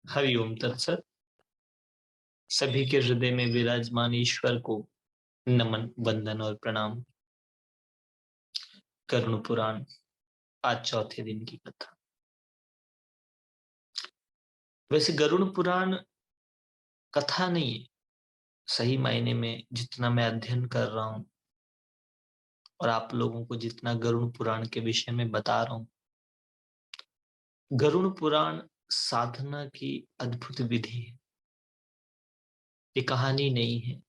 हरिओम तत्सत। सभी के हृदय में विराजमान ईश्वर को नमन, वंदन और प्रणाम। करुण पुराण, आज चौथे दिन की कथा। वैसे गरुड़ पुराण कथा नहीं है, सही मायने में जितना मैं अध्ययन कर रहा हूं और आप लोगों को जितना गरुड़ पुराण के विषय में बता रहा हूं, गरुड़ पुराण साधना की अद्भुत विधि है। ये कहानी नहीं है,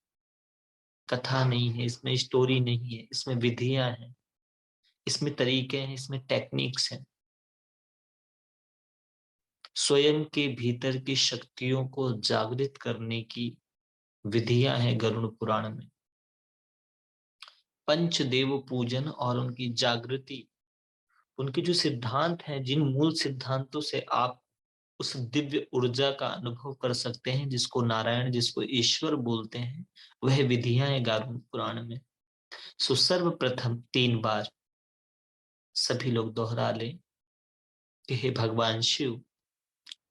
कथा नहीं है, इसमें स्टोरी नहीं है, इसमें विधियां हैं, इसमें तरीके हैं, इसमें टेक्निक्स हैं। स्वयं के भीतर की शक्तियों को जागृत करने की विधियां हैं गरुड़ पुराण में। पंचदेव पूजन और उनकी जागृति, उनके जो सिद्धांत हैं, जिन मूल सिद्धांतों से आप उस दिव्य ऊर्जा का अनुभव कर सकते हैं, जिसको नारायण, जिसको ईश्वर बोलते हैं, वह विधियां हैं गरुड़ पुराण में। सो सर्वप्रथम 3 बार सभी लोग दोहरा लें कि हे भगवान शिव,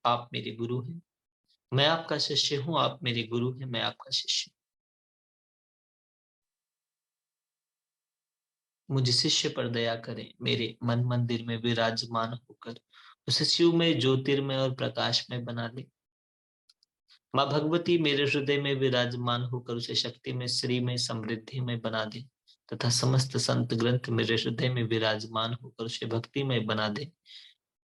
आप मेरे गुरु हैं, मैं आपका शिष्य हूं, आप मेरे गुरु हैं, मैं आपका शिष्य। मुझ शिष्य पर दया करें, मेरे मन मंदिर में विराजमान होकर उसे शिवमय, ज्योतिर्मय और प्रकाशमय बना दे। माँ भगवती मेरे हृदय में विराजमान होकर उसे शक्ति में, श्री में, समृद्धि में बना दे, तथा समस्त संत ग्रंथ मेरे हृदय में विराजमान होकर उसे भक्तिमय बना दे।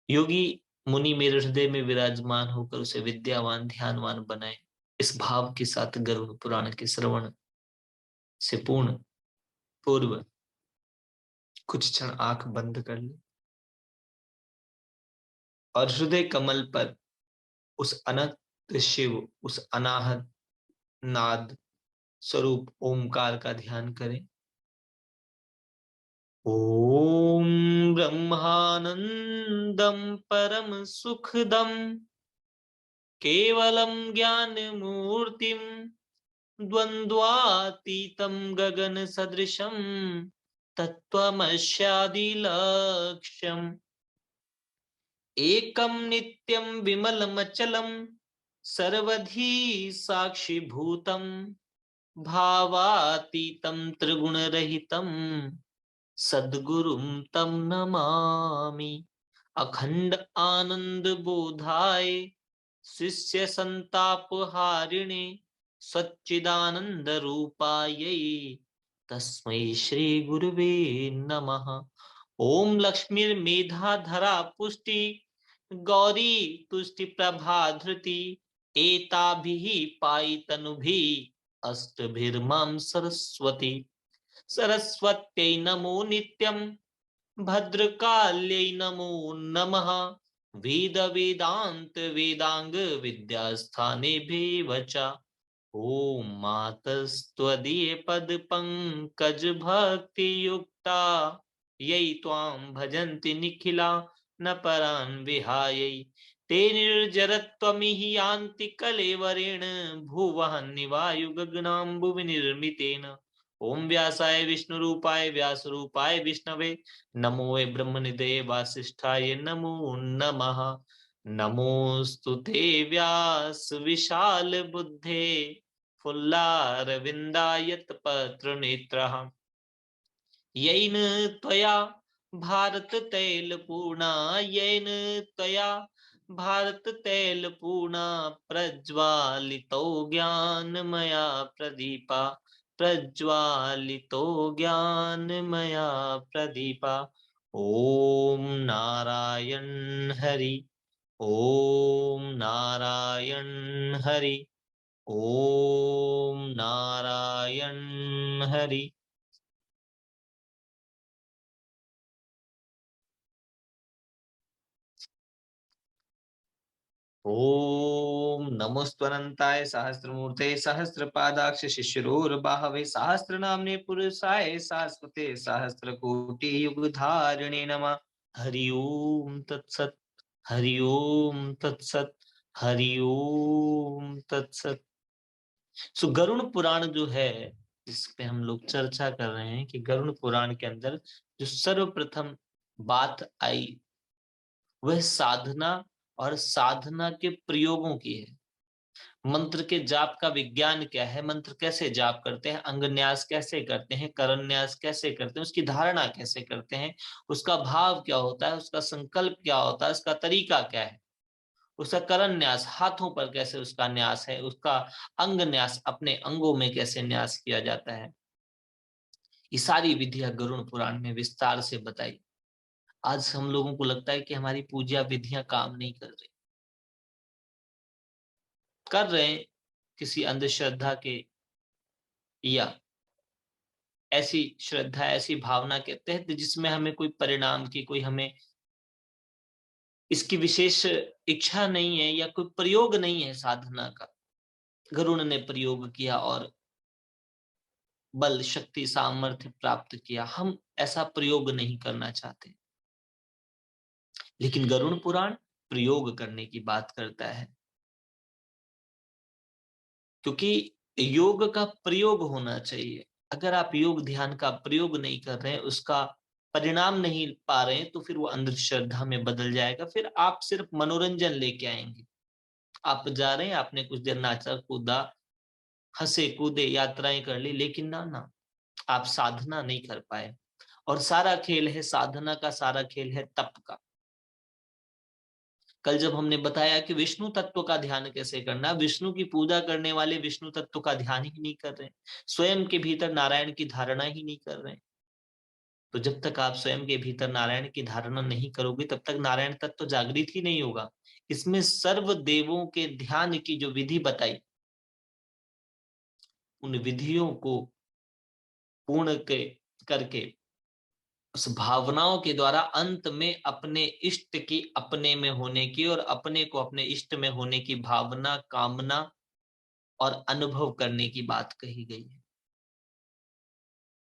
योगी मुनि मेरे हृदय में विराजमान होकर उसे विद्यावान, ध्यानवान बनाए। इस भाव के साथ गरुड़ पुराण के श्रवण से पूर्ण पूर्व कुछ क्षण आंख बंद कर ले और हृदय कमल पर उस अनंत शिव, उस अनाहत नाद स्वरूप ओमकार का ध्यान करें। ओम ब्रह्मानंदम परम सुखदम केवलम ज्ञान मूर्तिम द्वंद्वातीतम गगन सदृशम तत्वमस्यादिलक्ष्यम् एकम नित्यम विमलमचलम सर्वधी साक्षिभूतम भावातीतं त्रिगुणरहितं सद्गुरुं तं नमामि। अखंड आनंद बोधाय शिष्य संतापहारिणे सच्चिदानंद रूपायै तस्मै श्री गुरुवे नमः। ओम लक्ष्मीर्मेधाधरा पुष्टि गौरी तुष्टि प्रभा धृति एताभिः पायितनुभिः अष्टभिर्मां सरस्वती। सरस्वत्यै नमो नित्यं भद्रकाल्यै नमो नमः। वेद वेदांत वेदांग विद्यास्थानेभिः च ओम मातस्त्वदीय पद पंकज भक्ति युक्ता यै त्वां भजन्ति निखिला न परान् विहाय। ते निर्जरत्वमिहि यान्ति कलेवरेण भुवः निवायु गगनाम्बुवि निर्मितेन। ओम व्यासाय विष्णुरूपाय व्यासरूपाय विष्णवे नमो वे ब्रह्मनिधये वासिष्ठाय नमो नमः। नमोस्तुते व्यास विशाल बुद्धे फुल्लारविन्दायत पत्रनेत्रः। येन त्वया भारत तैलपूर्णा, येन त्वया भारत तैलपूर्णा प्रज्वालितो ज्ञानमया प्रदीपा, प्रज्वालितो ज्ञानमया प्रदीपा। ओम नारायण हरि, ओम नारायण हरि, ओम नारायण हरि। ओम नमोस्तनंताय सहस्रमूर्ते सहस्रपादाक्ष शिशिरोर्बाहवे सहस्रनाम्ने पुरुषाय शाश्वते सहस्रकोटि युगधारिणे नमः। हरि ओम तत्सत, हरि ओम तत्सत, हरि ओम तत्सत। सो गरुड़ पुराण जो है, इस पे हम लोग चर्चा कर रहे हैं कि गरुड़ पुराण के अंदर जो सर्वप्रथम बात आई वह साधना और साधना के प्रयोगों की है। मंत्र के जाप का विज्ञान क्या है, मंत्र कैसे जाप करते हैं, अंग न्यास कैसे करते हैं, करण न्यास कैसे करते हैं, उसकी धारणा कैसे करते हैं, उसका भाव क्या होता है, उसका संकल्प क्या होता है, उसका तरीका क्या है, उसका करण न्यास हाथों पर कैसे उसका न्यास है, उसका अंग न्यास अपने अंगों में कैसे न्यास किया जाता है, ये सारी विधियां गरुड़ पुराण में विस्तार से बताई। आज हम लोगों को लगता है कि हमारी पूजा विधियां काम नहीं कर रहे हैं किसी अंधश्रद्धा के या ऐसी श्रद्धा, ऐसी भावना के तहत जिसमें हमें कोई परिणाम की, कोई हमें इसकी विशेष इच्छा नहीं है या कोई प्रयोग नहीं है साधना का। गरुड़ ने प्रयोग किया और बल, शक्ति, सामर्थ्य प्राप्त किया। हम ऐसा प्रयोग नहीं करना चाहते, लेकिन गरुड़ पुराण प्रयोग करने की बात करता है, क्योंकि योग का प्रयोग होना चाहिए। अगर आप योग ध्यान का प्रयोग नहीं कर रहे हैं, उसका परिणाम नहीं पा रहे हैं, तो फिर वो अंधश्रद्धा में बदल जाएगा। फिर आप सिर्फ मनोरंजन लेके आएंगे। आप जा रहे हैं, आपने कुछ देर नाचा कूदा, हंसे कूदे, यात्राएं कर ली, लेकिन ना ना, आप साधना नहीं कर पाए। और सारा खेल है साधना का, सारा खेल है तप का। कल जब हमने बताया कि विष्णु तत्व का ध्यान कैसे करना, विष्णु की पूजा करने वाले विष्णु तत्व का ध्यान ही नहीं कर रहे, स्वयं के भीतर नारायण की धारणा ही नहीं कर रहे। तो जब तक आप स्वयं के भीतर नारायण की धारणा नहीं करोगे, तब तक नारायण तत्व जागृत ही नहीं होगा। इसमें सर्व देवों के ध्यान की जो विधि बताई, उन विधियों को पूर्ण के करके उस भावनाओं के द्वारा अंत में अपने इष्ट की अपने में होने की और अपने को अपने इष्ट में होने की भावना, कामना और अनुभव करने की बात कही गई है।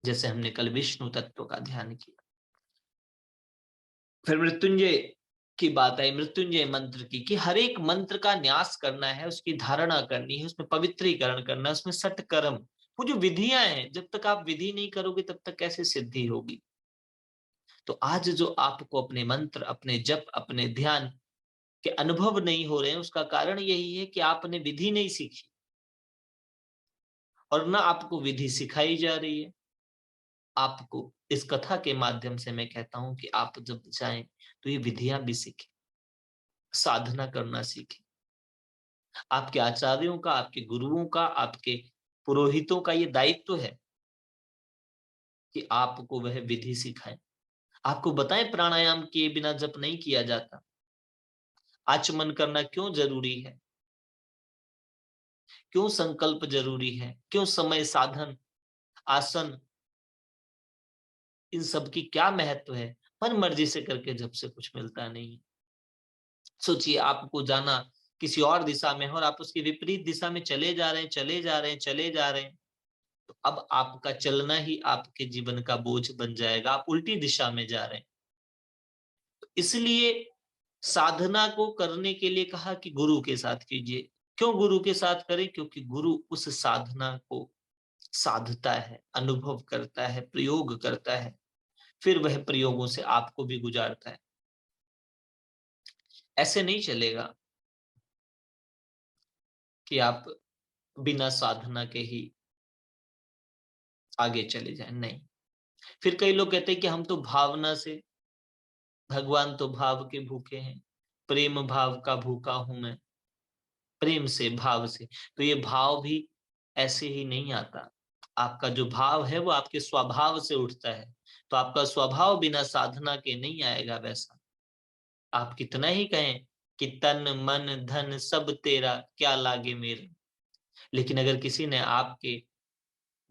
जैसे हमने कल विष्णु तत्व का ध्यान किया, फिर मृत्युंजय की बात आई, मृत्युंजय मंत्र की, कि हर एक मंत्र का न्यास करना है, उसकी धारणा करनी है, उसमें पवित्रीकरण करना है, उसमें सटकर्म, वो जो विधियां हैं, जब तक आप विधि नहीं करोगे तब तक कैसे सिद्धि होगी। तो आज जो आपको अपने मंत्र, अपने जप, अपने ध्यान के अनुभव नहीं हो रहे हैं, उसका कारण यही है कि आपने विधि नहीं सीखी और ना आपको विधि सिखाई जा रही है। आपको इस कथा के माध्यम से मैं कहता हूं कि आप जब जाएं तो ये विधियां भी सीखें, साधना करना सीखें। आपके आचार्यों का, आपके गुरुओं का, आपके पुरोहितों का ये दायित्व है कि आपको वह विधि सिखाएं, आपको बताएं प्राणायाम किए बिना जप नहीं किया जाता, आचमन करना क्यों जरूरी है, क्यों संकल्प जरूरी है, क्यों समय, साधन, आसन, इन सब की क्या महत्व है। मन मर्जी से करके जब से कुछ मिलता नहीं। सोचिए आपको जाना किसी और दिशा में है और आप उसकी विपरीत दिशा में चले जा रहे हैं, चले जा रहे हैं, चले जा रहे हैं, तो अब आपका चलना ही आपके जीवन का बोझ बन जाएगा। आप उल्टी दिशा में जा रहे हैं। तो इसलिए साधना को करने के लिए कहा कि गुरु के साथ कीजिए। क्यों गुरु के साथ करें? क्योंकि गुरु उस साधना को साधता है, अनुभव करता है, प्रयोग करता है, फिर वह प्रयोगों से आपको भी गुजारता है। ऐसे नहीं चलेगा कि आप बिना साधना के ही आगे चले जाएं, नहीं। फिर कई लोग कहते हैं कि हम तो भावना से, भगवान तो भाव के भूखे हैं, प्रेम भाव का भूखा हूं मैं, प्रेम से, भाव से। तो ये भाव भी ऐसे ही नहीं आता। आपका जो भाव है वो आपके स्वभाव से उठता है, तो आपका स्वभाव बिना साधना के नहीं आएगा वैसा। आप कितना ही कहें कि तन मन धन सब तेरा, क्या लागे मेरे, लेकिन अगर किसी ने आपके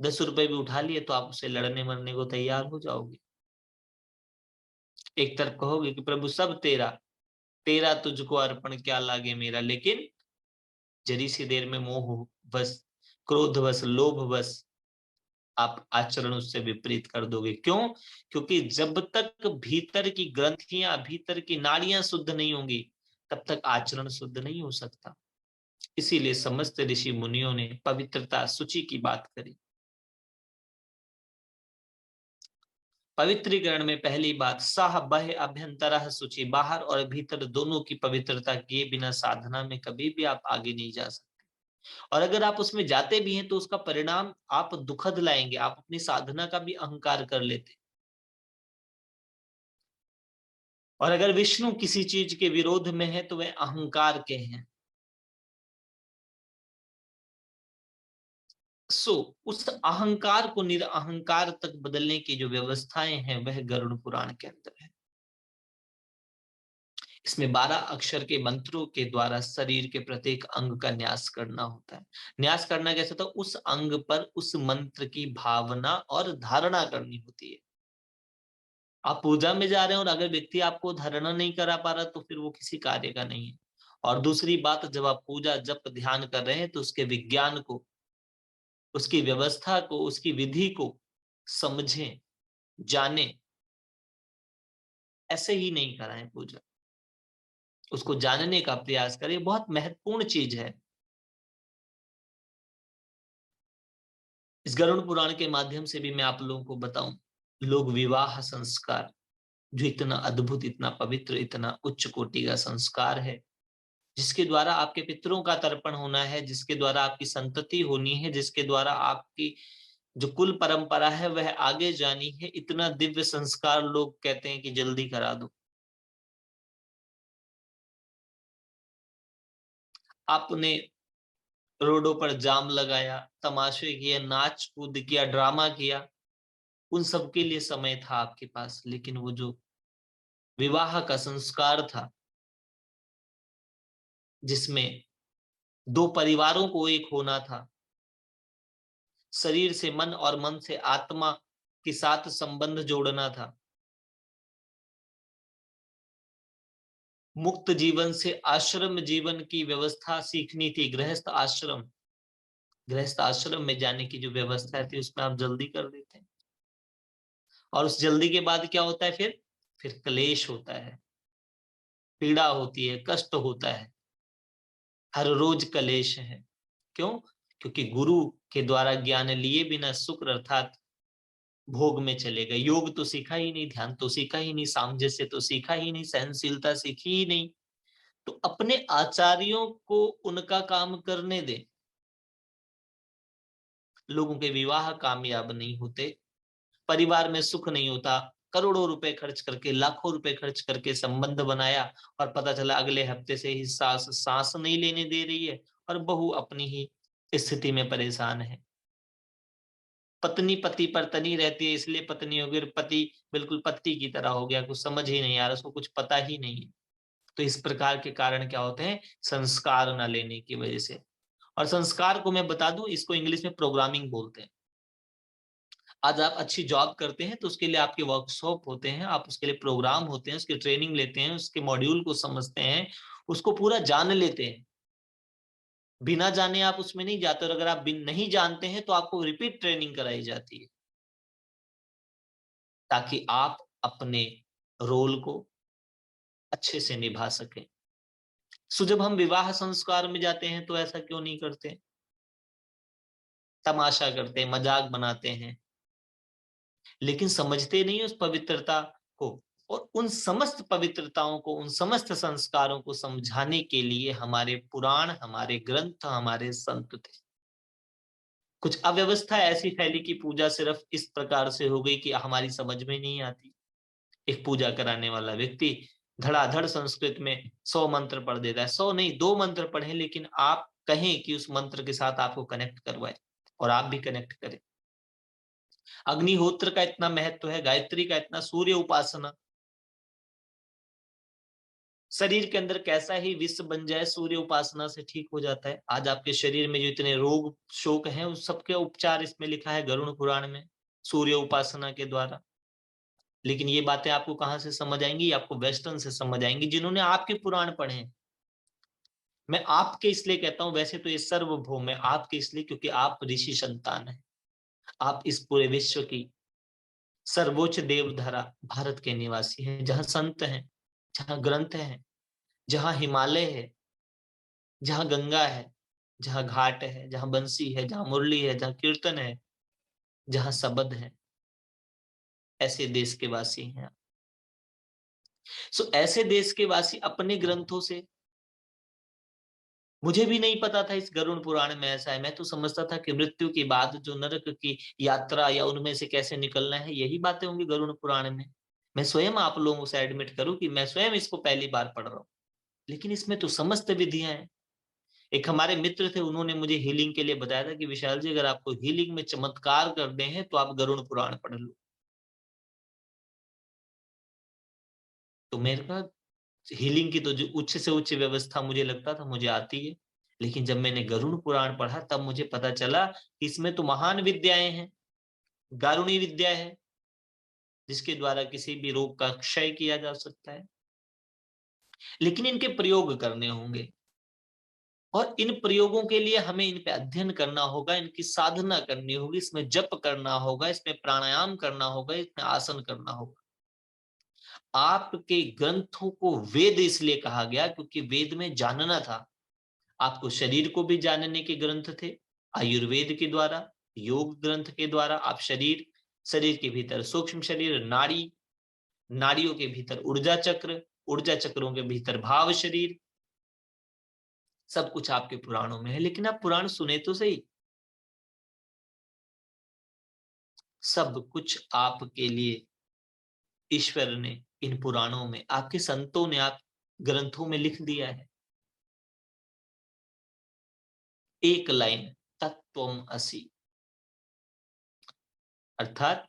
10 रुपए भी उठा लिए तो आप उससे लड़ने मरने को तैयार हो जाओगे। एक तरफ कहोगे कि प्रभु सब तेरा, तेरा तुझको अर्पण, क्या लागे मेरा, लेकिन जरी सी देर में मोह बस, क्रोध बस, लोभ बस, आप आचरण उससे विपरीत कर दोगे। क्यों? क्योंकि जब तक भीतर की ग्रंथियां, भीतर की नाड़ियां शुद्ध नहीं होंगी, तब तक आचरण शुद्ध नहीं हो सकता। इसीलिए समस्त ऋषि मुनियों ने पवित्रता, शुचि की बात करी। पवित्रीकरण में पहली बात, सह बह अभ्यंतरः शुचि, बाहर और भीतर दोनों की पवित्रता किए बिना साधना में कभी भी आप आगे नहीं जा सकते। और अगर आप उसमें जाते भी हैं तो उसका परिणाम आप दुखद लाएंगे, आप अपनी साधना का भी अहंकार कर लेते। और अगर विष्णु किसी चीज के विरोध में है तो वह अहंकार के हैं। उस अहंकार को निरअहकार तक बदलने की जो व्यवस्थाएं हैं वह गरुड़ पुराण के अंदर है। इसमें 12 अक्षर के मंत्रों के द्वारा शरीर के प्रत्येक अंग का न्यास करना होता है। न्यास करना कैसे होता है? उस अंग पर उस मंत्र की भावना और धारणा करनी होती है। आप पूजा में जा रहे हैं और अगर व्यक्ति आपको धारणा नहीं करा पा रहा तो फिर वो किसी कार्य का नहीं है। और दूसरी बात, जब आप पूजा जप ध्यान कर रहे हैं तो उसके विज्ञान को, उसकी व्यवस्था को, उसकी विधि को समझें, जाने। ऐसे ही नहीं कराएं पूजा, उसको जानने का प्रयास करें। बहुत महत्वपूर्ण चीज है। इस गरुड़ पुराण के माध्यम से भी मैं आप लोगों को बताऊं, लोग विवाह संस्कार, जो इतना अद्भुत, इतना पवित्र, इतना उच्च कोटि का संस्कार है, जिसके द्वारा आपके पितरों का तर्पण होना है, जिसके द्वारा आपकी संतति होनी है, जिसके द्वारा आपकी जो कुल परंपरा है वह आगे जानी है, इतना दिव्य संस्कार लोग कहते हैं कि जल्दी करा दो। आपने रोडों पर जाम लगाया, तमाशे किए, नाच कूद किया, ड्रामा किया, उन सब के लिए समय था आपके पास, लेकिन वो जो विवाह का संस्कार था, जिसमें दो परिवारों को एक होना था, शरीर से मन और मन से आत्मा के साथ संबंध जोड़ना था, मुक्त जीवन से आश्रम जीवन की व्यवस्था सीखनी थी, गृहस्थ आश्रम में जाने की जो व्यवस्था थी उसमें आप जल्दी कर देते हैं। और उस जल्दी के बाद क्या होता है? फिर क्लेश होता है, पीड़ा होती है, कष्ट होता है, हर रोज क्लेश है। क्यों? क्योंकि गुरु के द्वारा ज्ञान लिए बिना शुक्र अर्थात भोग में चले गए। योग तो सीखा ही नहीं, ध्यान तो सीखा ही नहीं, सामंजस्य तो सीखा ही नहीं, सहनशीलता सीखी ही नहीं। तो अपने आचार्यों को उनका काम करने दे। लोगों के विवाह कामयाब नहीं होते, परिवार में सुख नहीं होता, करोड़ों रुपए खर्च करके, लाखों रुपए खर्च करके संबंध बनाया और पता चला अगले हफ्ते से ही सास सांस नहीं लेने दे रही है और बहू अपनी ही स्थिति में परेशान है। पत्नी पति पर तनी रहती है, इसलिए पत्नी हो गई, पति बिल्कुल पत्ती की तरह हो गया, कुछ समझ ही नहीं आ रहा, उसको कुछ पता ही नहीं है। तो इस प्रकार के कारण क्या होते हैं? संस्कार न लेने की वजह से। और संस्कार को मैं बता दूं, इसको इंग्लिश में प्रोग्रामिंग बोलते हैं। आज आप अच्छी जॉब करते हैं तो उसके लिए आपके वर्कशॉप होते हैं, आप उसके लिए प्रोग्राम होते हैं, उसकी ट्रेनिंग लेते हैं, उसके मॉड्यूल को समझते हैं, उसको पूरा जान लेते हैं। बिना जाने आप उसमें नहीं जाते, और अगर आप नहीं जानते हैं तो आपको रिपीट ट्रेनिंग कराई जाती है, ताकि आप अपने रोल को अच्छे से निभा सकें। सो जब हम विवाह संस्कार में जाते हैं तो ऐसा क्यों नहीं करते? तमाशा करते हैं, मजाक बनाते हैं, लेकिन समझते नहीं उस पवित्रता को। और उन समस्त पवित्रताओं को, उन समस्त संस्कारों को समझाने के लिए हमारे पुराण, हमारे ग्रंथ, हमारे संत थे। कुछ अव्यवस्था ऐसी फैली कि पूजा सिर्फ इस प्रकार से हो गई कि हमारी समझ में नहीं आती। एक पूजा कराने वाला व्यक्ति धड़ाधड़ संस्कृत में 100 मंत्र पढ़ देता है, 100 नहीं, 2 मंत्र पढ़े, लेकिन आप कहें कि उस मंत्र के साथ आपको कनेक्ट करवाए और आप भी कनेक्ट करें। अग्निहोत्र का इतना महत्व है, गायत्री का इतना, सूर्य उपासना। शरीर के अंदर कैसा ही विष बन जाए, सूर्य उपासना से ठीक हो जाता है। आज आपके शरीर में जो इतने रोग शोक हैं उस सबके उपचार इसमें लिखा है गरुड़ पुराण में, सूर्य उपासना के द्वारा। लेकिन ये बातें आपको कहां से समझ आएंगी? आपको वेस्टर्न से समझ आएंगी, जिन्होंने आपके पुराण पढ़े हैं। मैं आपके इसलिए कहता हूं, वैसे तो ये सर्वभौम है, आपके इसलिए क्योंकि आप ऋषि संतान है। आप इस पूरे विश्व की सर्वोच्च देवधरा भारत के निवासी हैं, जहां संत हैं, जहां ग्रंथ हैं, जहां हिमालय है, जहां गंगा है, जहां घाट है, जहां बंसी है, जहां मुरली है, जहां कीर्तन है, जहां शब्द है। ऐसे देश के वासी हैं। सो ऐसे देश के वासी अपने ग्रंथों से, मुझे भी नहीं पता था इस गरुड़ पुराण में ऐसा है। मैं तो समझता था कि मृत्यु के बाद जो नरक की यात्रा या उनमें से कैसे निकलना है, यही बातें होंगी गरुड़ पुराण में। मैं स्वयं आप लोगों से एडमिट करूं कि मैं स्वयं इसको पहली बार पढ़ रहा हूं, लेकिन इसमें तो समस्त विधियां हैं। एक हमारे मित्र थे, उन्होंने मुझे हीलिंग के लिए बताया था कि विशाल जी, अगर आपको हीलिंग में चमत्कार करने हैं तो आप गरुड़ पुराण पढ़ लो। तो मेरे पास हीलिंग की तो जो उच्च से उच्च व्यवस्था मुझे लगता था मुझे आती है, लेकिन जब मैंने गरुड़ पुराण पढ़ा तब मुझे पता चला कि इसमें तो महान विद्याएं हैं, गारुणी विद्या है, जिसके द्वारा किसी भी रोग का क्षय किया जा सकता है। लेकिन इनके प्रयोग करने होंगे, और इन प्रयोगों के लिए हमें इन पे अध्ययन करना होगा, इनकी साधना करनी होगी, इसमें जप करना होगा, इसमें प्राणायाम करना होगा, इसमें आसन करना होगा। आपके ग्रंथों को वेद इसलिए कहा गया क्योंकि वेद में जानना था। आपको शरीर को भी जानने के ग्रंथ थे, आयुर्वेद के द्वारा, योग ग्रंथ के द्वारा आप शरीर, शरीर के भीतर सूक्ष्म शरीर, नाड़ी, नाड़ियों के भीतर ऊर्जा चक्र, ऊर्जा चक्रों के भीतर भाव शरीर, सब कुछ आपके पुराणों में है। लेकिन आप पुराण सुने तो सही, सब कुछ आपके लिए ईश्वर ने इन पुराणों में, आपके संतों ने, आप ग्रंथों में लिख दिया है। एक लाइन, तत्त्वम असि, अर्थात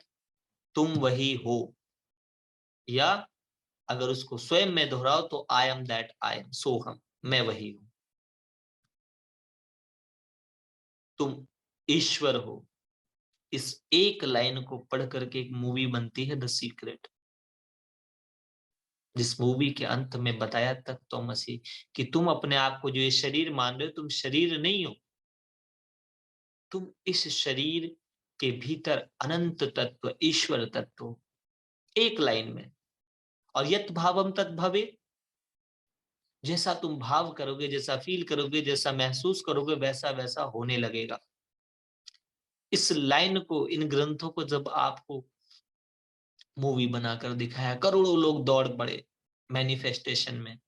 तुम वही हो, या अगर उसको स्वयं में दोहराओ तो I am that I am, सोहम, मैं वही हूं। तुम ईश्वर हो। इस एक लाइन को पढ़ करके एक मूवी बनती है द सीक्रेट, जिस मूवी के अंत में बताया तत्त्वमसि कि तुम अपने आप को जो ये शरीर मान रहे हो, तुम शरीर नहीं हो, तुम इस शरीर के भीतर अनंत तत्व ईश्वर तत्व, एक लाइन में। और यत भावम तत् भवे, जैसा तुम भाव करोगे, जैसा फील करोगे, जैसा महसूस करोगे, वैसा वैसा होने लगेगा। इस लाइन को, इन ग्रंथों को जब आपको मूवी बनाकर दिखाया, करोड़ों लोग दौड़ पड़े मैनिफेस्टेशन में,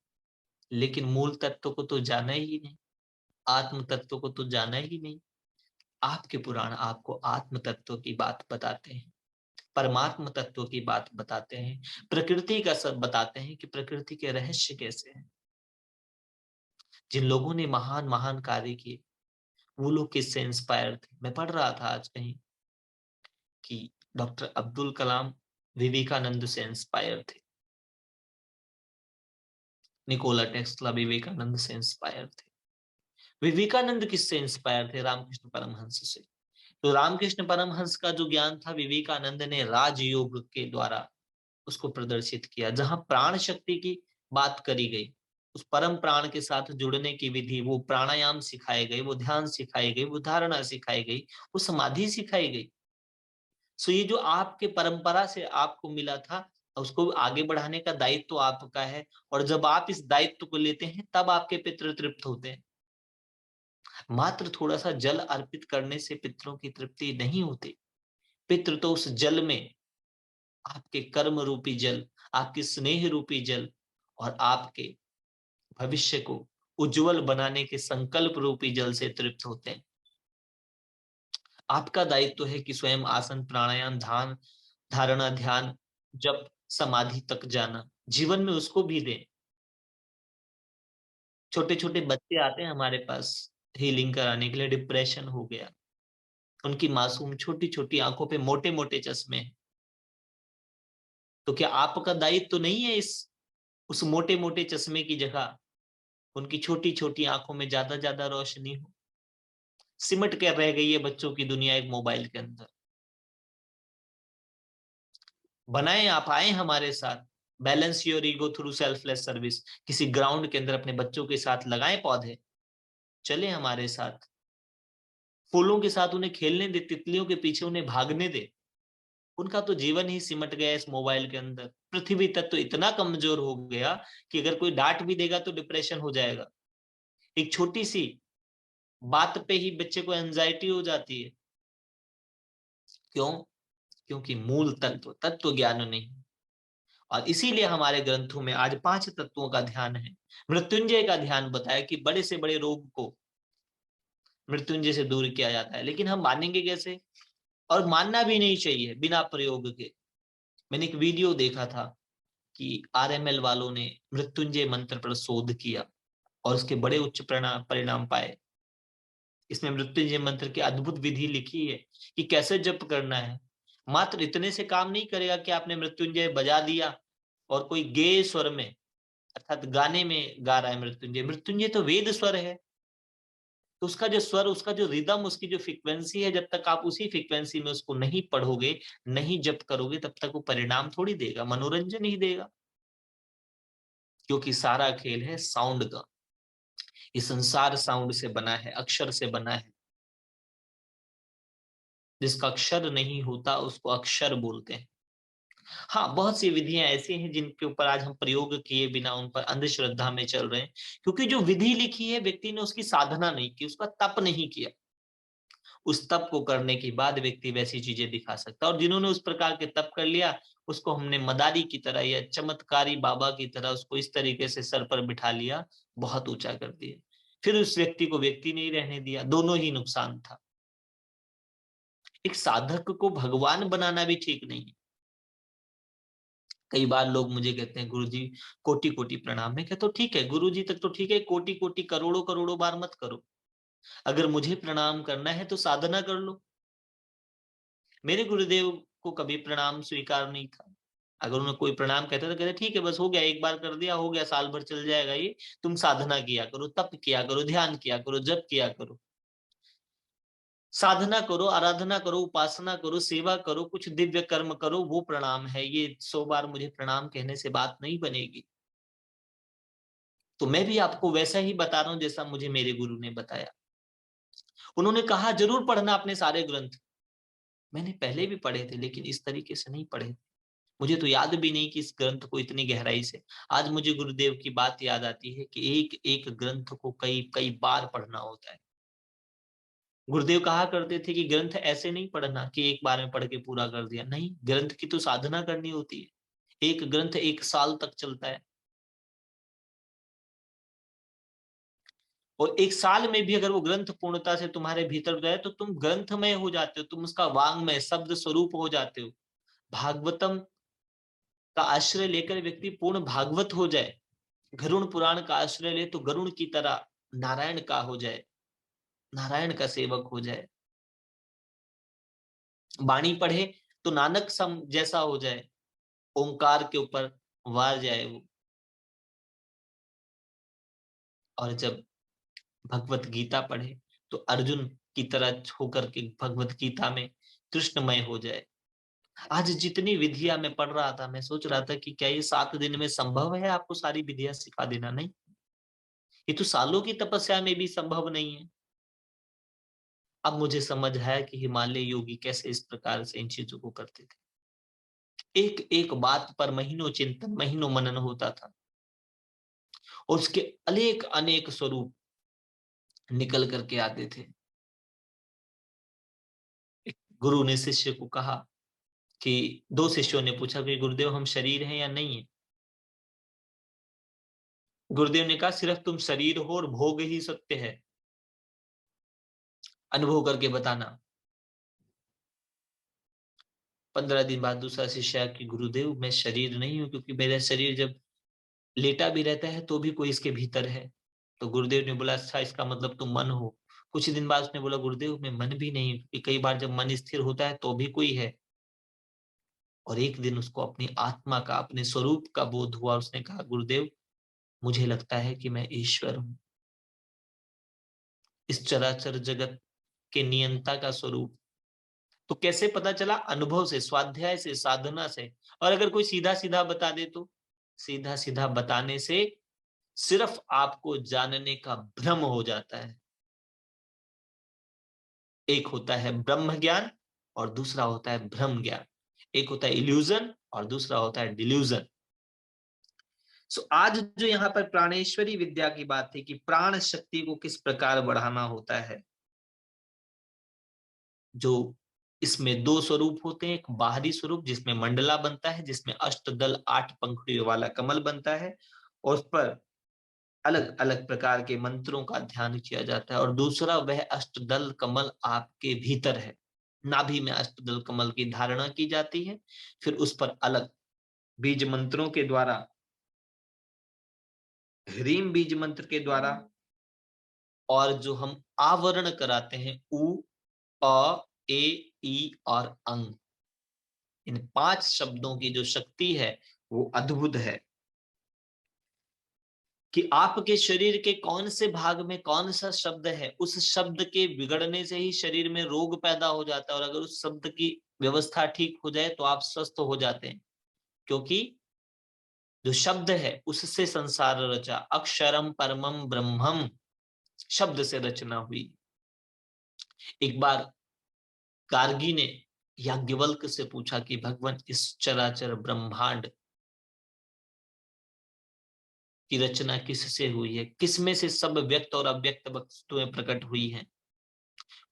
लेकिन मूल तत्व को तो जाना ही नहीं, आत्म तत्व को तो जाना ही नहीं। आपके पुराण आपको आत्म तत्व की बात बताते हैं, परमात्म तत्व की बात बताते हैं, प्रकृति का सब बताते हैं कि प्रकृति के रहस्य कैसे हैं। जिन लोगों ने महान महान कार्य किए, वो लोग किससे इंस्पायर थे? मैं पढ़ रहा था आज कहीं कि डॉक्टर अब्दुल कलाम विवेकानंद से इंस्पायर थे, निकोला टेस्ला विवेकानंद से इंस्पायर थे। विवेकानंद किससे इंस्पायर थे? रामकृष्ण परमहंस से। तो रामकृष्ण परमहंस का जो ज्ञान था, विवेकानंद ने राजयोग के द्वारा उसको प्रदर्शित किया। जहां प्राण शक्ति की बात करी गई, उस परम प्राण के साथ जुड़ने की विधि, वो प्राणायाम सिखाए गए, वो ध्यान सिखाई गई, वो धारणा सिखाई गई, वो समाधि सिखाई गई। सो ये जो आपके परंपरा से आपको मिला था, उसको आगे बढ़ाने का दायित्व तो आपका है। और जब आप इस दायित्व को लेते हैं, तब आपके पितृ तृप्त होते हैं। मात्र थोड़ा सा जल अर्पित करने से पितरों की तृप्ति नहीं होती। पितृ तो उस जल में, आपके कर्म रूपी जल, आपके स्नेह रूपी जल, और आपके भविष्य को उज्जवल बनाने के संकल्प रूपी जल से तृप्त होते हैं। आपका दायित्व है कि स्वयं आसन, प्राणायाम, ध्यान, धारणा, ध्यान, जप, समाधि तक जाना, जीवन में उसको भी दें। छोटे छोटे बच्चे आते हैं हमारे पास हीलिंग कराने के लिए, डिप्रेशन हो गया, उनकी मासूम छोटी छोटी आंखों पे मोटे मोटे चश्मे हैं। तो क्या आपका दायित्व तो नहीं है इस उस मोटे मोटे चश्मे की जगह उनकी छोटी छोटी आंखों में ज्यादा ज्यादा रोशनी हो? सिमट कर रह गई है बच्चों की दुनिया एक मोबाइल के अंदर। बनाए, आप आए हमारे साथ, balance your ego through selfless service, किसी ग्राउंड के अंदर अपने बच्चों के साथ लगाएं पौधे, चले हमारे साथ, फूलों के साथ उन्हें खेलने दे, तितलियों के पीछे उन्हें भागने दे। उनका तो जीवन ही सिमट गया इस मोबाइल के अंदर। पृथ्वी तत्व तो इतना कमजोर हो गया कि अगर कोई डांट भी देगा तो डिप्रेशन हो जाएगा। एक छोटी सी बात पे ही बच्चे को एंजाइटी हो जाती है। क्यों? क्योंकि मूल तत्व ज्ञान नहीं। और इसीलिए हमारे ग्रंथों में आज 5 तत्वों का ध्यान है। मृत्युंजय का ध्यान बताया कि बड़े से बड़े रोग को मृत्युंजय से दूर किया जाता है, लेकिन हम मानेंगे कैसे? और मानना भी नहीं चाहिए बिना प्रयोग के। मैंने एक वीडियो देखा था कि आरएमएल वालों ने मृत्युंजय मंत्र पर शोध किया और उसके बड़े उच्च परिणाम पाए। इसमें मृत्युंजय मंत्र की अद्भुत विधि लिखी है कि कैसे जप करना है। मात्र इतने से काम नहीं करेगा कि आपने मृत्युंजय बजा दिया और कोई गे स्वर में, अर्थात गाने में गा रहा है मृत्युंजय। मृत्युंजय तो वेद स्वर है, तो उसका जो स्वर, उसका जो रिदम, उसकी जो फ्रीक्वेंसी है, जब तक आप उसी फ्रीक्वेंसी में उसको नहीं पढ़ोगे, नहीं जप करोगे, तब तक वो परिणाम थोड़ी देगा, मनोरंजन ही देगा। क्योंकि सारा खेल है साउंड का। ये संसार साउंड से बना है, अक्षर से बना है। जिसका अक्षर नहीं होता उसको अक्षर बोलते हैं। हाँ, बहुत सी विधियां ऐसी हैं जिनके ऊपर आज हम प्रयोग किए बिना उन पर अंधश्रद्धा में चल रहे हैं, क्योंकि जो विधि लिखी है व्यक्ति ने उसकी साधना नहीं की, उसका तप नहीं किया। उस तप को करने के बाद व्यक्ति वैसी चीजें दिखा सकता है। और जिन्होंने उस प्रकार के तप कर लिया, उसको हमने मदारी की तरह या चमत्कारी बाबा की तरह उसको इस तरीके से सर पर बिठा लिया, बहुत ऊंचा कर दिया। फिर उस व्यक्ति को व्यक्ति नहीं रहने दिया, दोनों ही नुकसान था। एक साधक को भगवान बनाना भी ठीक नहीं है। कई बार लोग मुझे कहते हैं, गुरुजी कोटि कोटि प्रणाम। मैं कहता हूँ ठीक है, गुरुजी तक तो ठीक है, कोटि कोटि करोड़ों करोड़ों बार मत करो। अगर मुझे प्रणाम करना है तो साधना कर लो। मेरे गुरुदेव को कभी प्रणाम स्वीकार नहीं था। अगर उन्हें कोई प्रणाम कहता तो कहते ठीक है, बस हो गया, एक बार कर दिया, हो गया, साल भर चल जाएगा ये। तुम साधना किया करो, तप किया करो, ध्यान किया करो, जप किया करो, साधना करो, आराधना करो, उपासना करो, सेवा करो, कुछ दिव्य कर्म करो, वो प्रणाम है। ये 100 बार मुझे प्रणाम कहने से बात नहीं बनेगी। तो मैं भी आपको वैसा ही बता रहा हूं जैसा मुझे मेरे गुरु ने बताया। उन्होंने कहा जरूर पढ़ना अपने सारे ग्रंथ। मैंने पहले भी पढ़े थे, लेकिन इस तरीके से नहीं पढ़े। मुझे तो याद भी नहीं कि इस ग्रंथ को इतनी गहराई से। आज मुझे गुरुदेव की बात याद आती है कि एक एक ग्रंथ को कई कई बार पढ़ना होता है। गुरुदेव कहा करते थे कि ग्रंथ ऐसे नहीं पढ़ना कि एक बार में पढ़ के पूरा कर दिया। नहीं, ग्रंथ की तो साधना करनी होती है। एक ग्रंथ 1 साल तक चलता है, और 1 साल में भी अगर वो ग्रंथ पूर्णता से तुम्हारे भीतर जाए तो तुम ग्रंथमय हो जाते हो, तुम उसका वांग्मय शब्द स्वरूप हो जाते हो। भागवतम का आश्रय लेकर व्यक्ति पूर्ण भागवत हो जाए, गरुड़ पुराण का आश्रय ले तो गरुड़ की तरह नारायण का हो जाए, नारायण का सेवक हो जाए। वाणी पढ़े तो नानक सम जैसा हो जाए, ओंकार के ऊपर वार जाए वो। और जब भगवत गीता पढ़े तो अर्जुन की तरह होकर के भगवत गीता में कृष्णमय हो जाए। आज जितनी विधियां मैं पढ़ रहा था, मैं सोच रहा था कि क्या ये 7 दिन में संभव है आपको सारी विधियां सिखा देना? नहीं, ये तो सालों की तपस्या में भी संभव नहीं है। अब मुझे समझ आया कि हिमालय योगी कैसे इस प्रकार से इन चीजों को करते थे। एक एक बात पर महीनों चिंतन, महीनों मनन होता था, और उसके अनेक अनेक स्वरूप निकल करके आते थे। एक गुरु ने शिष्य को कहा कि 2 शिष्यों ने पूछा कि गुरुदेव हम शरीर हैं या नहीं है? गुरुदेव ने कहा सिर्फ तुम शरीर हो और भोग ही सत्य है, अनुभव करके बताना। 15 दिन बाद दूसरा शिष्य आया कि गुरुदेव मैं शरीर नहीं हूं, क्योंकि मेरा शरीर जब लेटा भी रहता है तो भी कोई इसके भीतर है। तो गुरुदेव ने बोला अच्छा, इसका मतलब तुम मन हो। कुछ दिन बाद उसने बोला गुरुदेव मैं मन भी नहीं हूं, क्योंकि कई बार जब मन स्थिर होता है तो भी कोई है। और एक दिन उसको अपनी आत्मा का, अपने स्वरूप का बोध हुआ। उसने कहा गुरुदेव मुझे लगता है कि मैं ईश्वर हूं, इस चराचर जगत के नियंता का स्वरूप। तो कैसे पता चला? अनुभव से, स्वाध्याय से, साधना से। और अगर कोई सीधा सीधा बता दे तो सीधा सीधा बताने से सिर्फ आपको जानने का भ्रम हो जाता है। एक होता है ब्रह्म ज्ञान और दूसरा होता है भ्रम ज्ञान। एक होता है इल्यूजन और दूसरा होता है डिल्यूजन। सो आज जो यहाँ पर प्राणेश्वरी विद्या की बात थी कि प्राण शक्ति को किस प्रकार बढ़ाना होता है, जो इसमें 2 स्वरूप होते हैं, एक बाहरी स्वरूप जिसमें मंडला बनता है, जिसमें अष्टदल 8 पंखुड़ियों वाला कमल बनता है और उस पर अलग अलग प्रकार के मंत्रों का ध्यान किया जाता है। और दूसरा वह अष्टदल कमल आपके भीतर है, नाभि में अष्टदल कमल की धारणा की जाती है, फिर उस पर अलग बीज मंत्रों के द्वारा, ह्रीम बीज मंत्र के द्वारा, और जो हम आवरण कराते हैं उ, अ, ए, ई और अंग, इन 5 शब्दों की जो शक्ति है वो अद्भुत है कि आपके शरीर के कौन से भाग में कौन सा शब्द है, उस शब्द के बिगड़ने से ही शरीर में रोग पैदा हो जाता है, और अगर उस शब्द की व्यवस्था ठीक हो जाए तो आप स्वस्थ हो जाते हैं। क्योंकि जो शब्द है उससे संसार रचा, अक्षरम परमम ब्रह्मम, शब्द से रचना हुई। एक बार गार्गी ने याज्ञवल्क से पूछा कि भगवान, इस चराचर ब्रह्मांड की रचना किससे हुई है, किसमें से सब व्यक्त और अव्यक्त वस्तुएं प्रकट हुई हैं,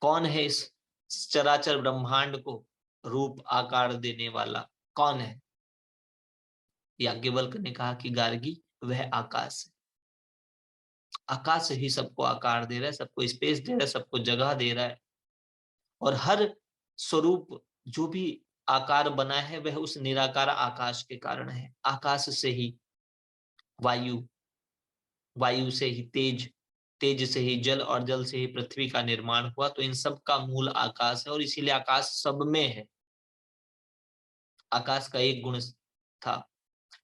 कौन है इस चराचर ब्रह्मांड को रूप आकार देने वाला, कौन है? याज्ञवल्क ने कहा कि गार्गी, वह आकाश है। आकाश ही सबको आकार दे रहा है, सबको स्पेस दे रहा है, सबको जगह दे रहा है, और हर स्वरूप जो भी आकार बना है वह उस निराकार आकाश के कारण है। आकाश से ही वायु, वायु से ही तेज, तेज से ही जल और जल से ही पृथ्वी का निर्माण हुआ। तो इन सब का मूल आकाश है और इसीलिए आकाश सब में है। आकाश का एक गुण था।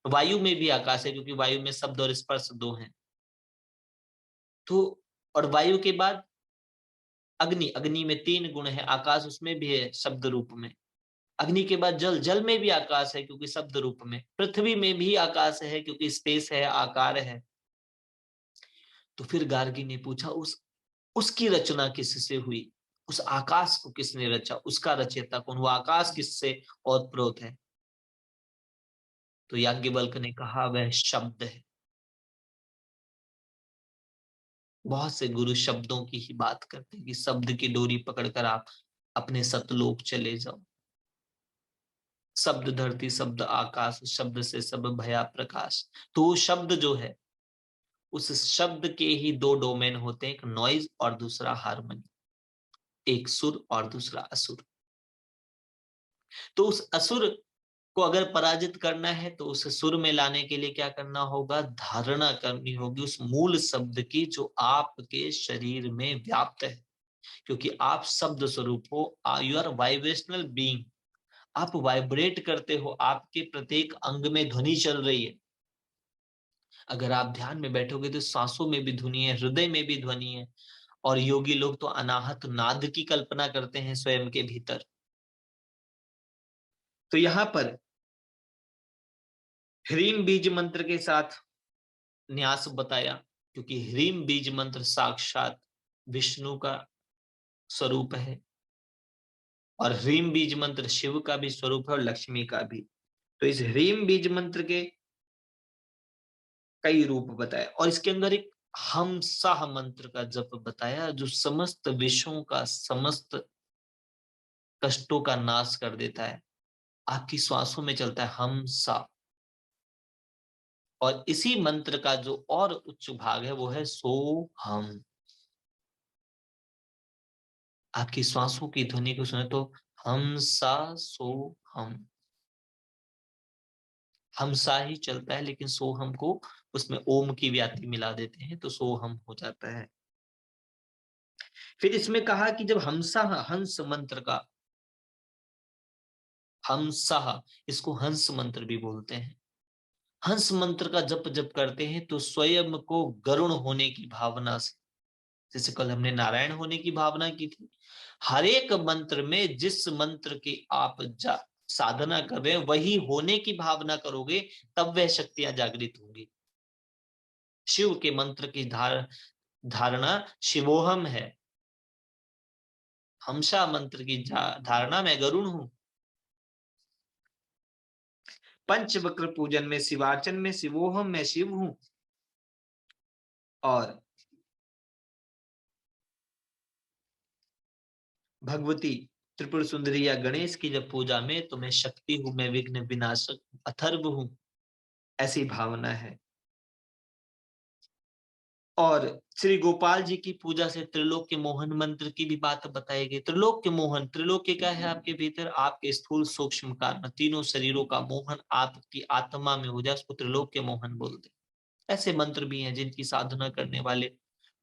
वायु में भी आकाश है क्योंकि वायु में शब्द और स्पर्श दो हैं। तो और वायु के बाद अग्नि, अग्नि में 3 गुण है, आकाश उसमें भी है शब्द रूप में। अग्नि के बाद जल, जल में भी आकाश है क्योंकि शब्द रूप में। पृथ्वी में भी आकाश है क्योंकि स्पेस है, आकार है। तो फिर गार्गी ने पूछा, उसकी रचना किससे हुई, उस आकाश को किसने रचा, उसका रचयिता कौन, वो आकाश किससे ओतप्रोत है? तो याज्ञवल्क्य ने कहा वह शब्द है। बहुत से गुरु शब्दों की ही बात करते हैं कि शब्द की डोरी पकड़कर आप अपने सतलोक चले जाओ। शब्द धरती, शब्द आकाश, शब्द से सब भया प्रकाश। तो वो शब्द जो है, उस शब्द के ही 2 डोमेन होते हैं, एक नॉइज और दूसरा हार्मनी, एक सुर और दूसरा असुर। तो उस असुर को अगर पराजित करना है तो उस सुर में लाने के लिए क्या करना होगा? धारणा करनी होगी उस मूल शब्द की जो आपके शरीर में व्याप्त है। क्योंकि आप शब्द स्वरूप हो, यू आर वाइब्रेशनल बीइंग, आप वाइब्रेट करते हो, आपके प्रत्येक अंग में ध्वनि चल रही है। अगर आप ध्यान में बैठोगे तो सांसों में भी ध्वनि है, हृदय में भी ध्वनि है, और योगी लोग तो अनाहत नाद की कल्पना करते हैं स्वयं के भीतर। तो यहां पर ह्रीम बीज मंत्र के साथ न्यास बताया, क्योंकि ह्रीम बीज मंत्र साक्षात विष्णु का स्वरूप है, और ह्रीम बीज मंत्र शिव का भी स्वरूप है और लक्ष्मी का भी। तो इस ह्रीम बीज मंत्र के कई रूप बताए, और इसके अंदर एक हमसा मंत्र का जप बताया जो समस्त विषयों का, समस्त कष्टों का नाश कर देता है। आपकी श्वासों में चलता है हमसा। और इसी मंत्र का जो और उच्च भाग है वो है सो हम। आपकी श्वासों की ध्वनि को सुने तो हम सा सो हम, हमसा ही चलता है, लेकिन सो हम को उसमें ओम की व्याति मिला देते हैं तो सो हम हो जाता है। फिर इसमें कहा कि जब हमसा, हंस मंत्र का, हमसा, इसको हंस मंत्र भी बोलते हैं। हंस मंत्र का जप जप करते हैं तो स्वयं को गरुण होने की भावना से, जैसे कल हमने नारायण होने की भावना की थी, हर एक मंत्र में जिस मंत्र की आप साधना कर रहे हैं वही होने की भावना करोगे, तब वह शक्तियां जागृत होंगी। शिव के मंत्र की धारणा शिवोहम है, हमसा मंत्र की धारणा मैं गरुण हूं। पंचवक्र पूजन में, शिवार्चन में शिवोहम मैं शिव हूं, और भगवती त्रिपुर सुंदरी या गणेश की जब पूजा में तो मैं शक्ति हूं, मैं विघ्न विनाशक अथर्व हूं, ऐसी भावना है। और श्री गोपाल जी की पूजा से त्रिलोक के मोहन मंत्र की भी बात बताई गई। त्रिलोक के मोहन, त्रिलोक के क्या है आपके भीतर, आपके स्थूल सूक्ष्म कारण तीनों शरीरों का मोहन आपकी आत्मा में हो जाए, उसको त्रिलोक के मोहन बोलते हैं। ऐसे मंत्र भी हैं जिनकी साधना करने वाले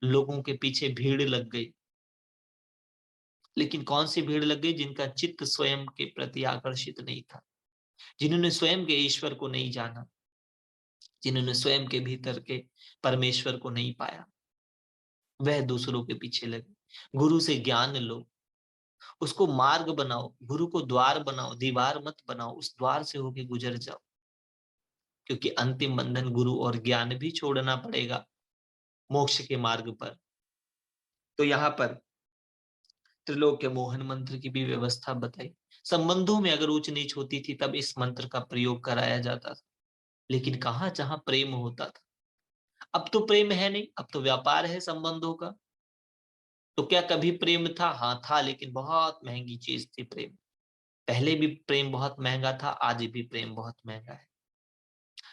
लोगों के पीछे भीड़ लग गई। लेकिन कौन सी भीड़ लग गई? जिनका चित्त स्वयं के प्रति आकर्षित नहीं था, जिन्होंने स्वयं के ईश्वर को नहीं जाना, जिन्होंने स्वयं के भीतर के परमेश्वर को नहीं पाया, वह दूसरों के पीछे लगे। गुरु से ज्ञान लो, उसको मार्ग बनाओ, गुरु को द्वार बनाओ, दीवार मत बनाओ, उस द्वार से होके गुजर जाओ, क्योंकि अंतिम बंधन गुरु और ज्ञान भी छोड़ना पड़ेगा मोक्ष के मार्ग पर। तो यहाँ पर त्रिलोक के मोहन मंत्र की भी व्यवस्था बताई। संबंधों में अगर ऊंच नीच होती थी तब इस मंत्र का प्रयोग कराया जाता था, लेकिन कहाँ जहां प्रेम होता था। अब तो प्रेम है नहीं, अब तो व्यापार है संबंधों का। तो क्या कभी प्रेम था? हाँ था, लेकिन बहुत महंगी चीज थी प्रेम। पहले भी प्रेम बहुत महंगा था, आज भी प्रेम बहुत महंगा है।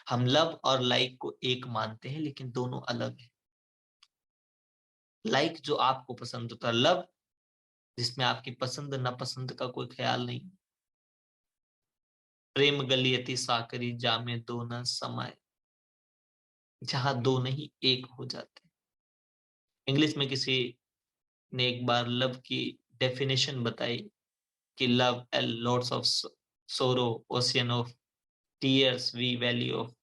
हम लव और लाइक को एक मानते हैं, लेकिन दोनों अलग है। लाइक जो आपको पसंद होता है, लव जिसमें आपकी पसंद नापसंद का कोई ख्याल नहीं। प्रेम गलियति साकरी जामे दो न समाये, जहां दो नहीं एक हो जाते। इंग्लिश में किसी ने एक बार लव की डेफिनेशन बताई कि love a lots of sorrow, ocean of tears, the valley of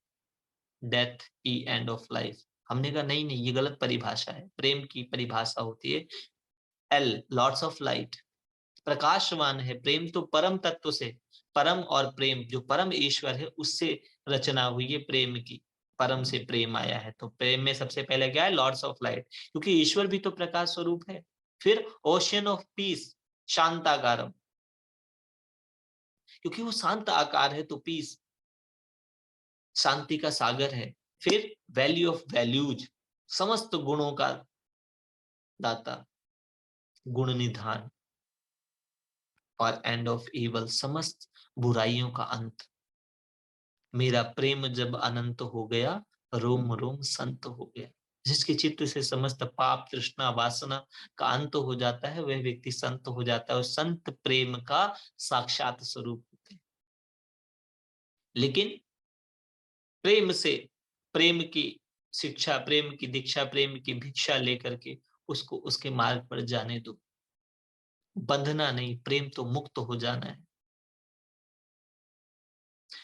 death, the end of life. हमने कहा नहीं नहीं, ये गलत परिभाषा है। प्रेम की परिभाषा होती है एल, लॉट्स ऑफ लाइट, प्रकाशवान है प्रेम तो परम तत्व से। परम और प्रेम, जो परम ईश्वर है उससे रचना हुई है प्रेम की। परम से प्रेम आया है, तो प्रेम में सबसे पहले क्या है? लॉर्ड्स ऑफ लाइट, क्योंकि ईश्वर भी तो प्रकाश स्वरूप है। फिर ओशियन ऑफ पीस, शांताकारम, क्योंकि वो शांत आकार है तो पीस, शांति का सागर है। फिर वैल्यू ऑफ वैल्यूज, समस्त गुणों का दाता, गुण निधान। और एंड ऑफ इवल, समस्त बुराइयों का अंत। मेरा प्रेम जब अनंत हो गया, रोम रोम संत हो गया। जिसके चित्त से समस्त पाप तृष्णा वासना का अंत हो जाता है, वह व्यक्ति संत हो जाता है, और संत प्रेम का साक्षात स्वरूप होते हैं। लेकिन प्रेम से, प्रेम की शिक्षा, प्रेम की दीक्षा, प्रेम की भिक्षा लेकर के उसको उसके मार्ग पर जाने दो। बंधना नहीं, प्रेम तो मुक्त हो जाना है।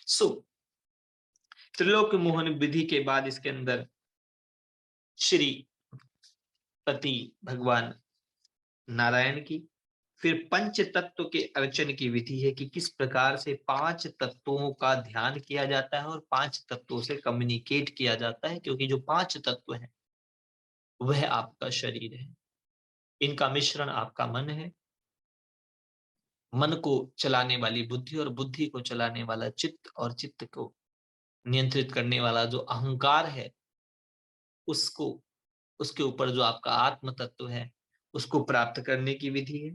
सो त्रिलोक मोहन विधि के बाद इसके अंदर श्री पति भगवान नारायण की, फिर पंच तत्व के अर्चन की विधि है कि किस प्रकार से पांच तत्वों का ध्यान किया जाता है और पांच तत्वों से कम्युनिकेट किया जाता है, क्योंकि जो पांच तत्व हैं वह आपका शरीर है, इनका मिश्रण आपका मन है। मन को चलाने वाली बुद्धि और बुद्धि को चलाने वाला चित्त और चित्त को नियंत्रित करने वाला जो अहंकार है, उसको, उसके ऊपर जो आपका आत्म तत्व है उसको प्राप्त करने की विधि है।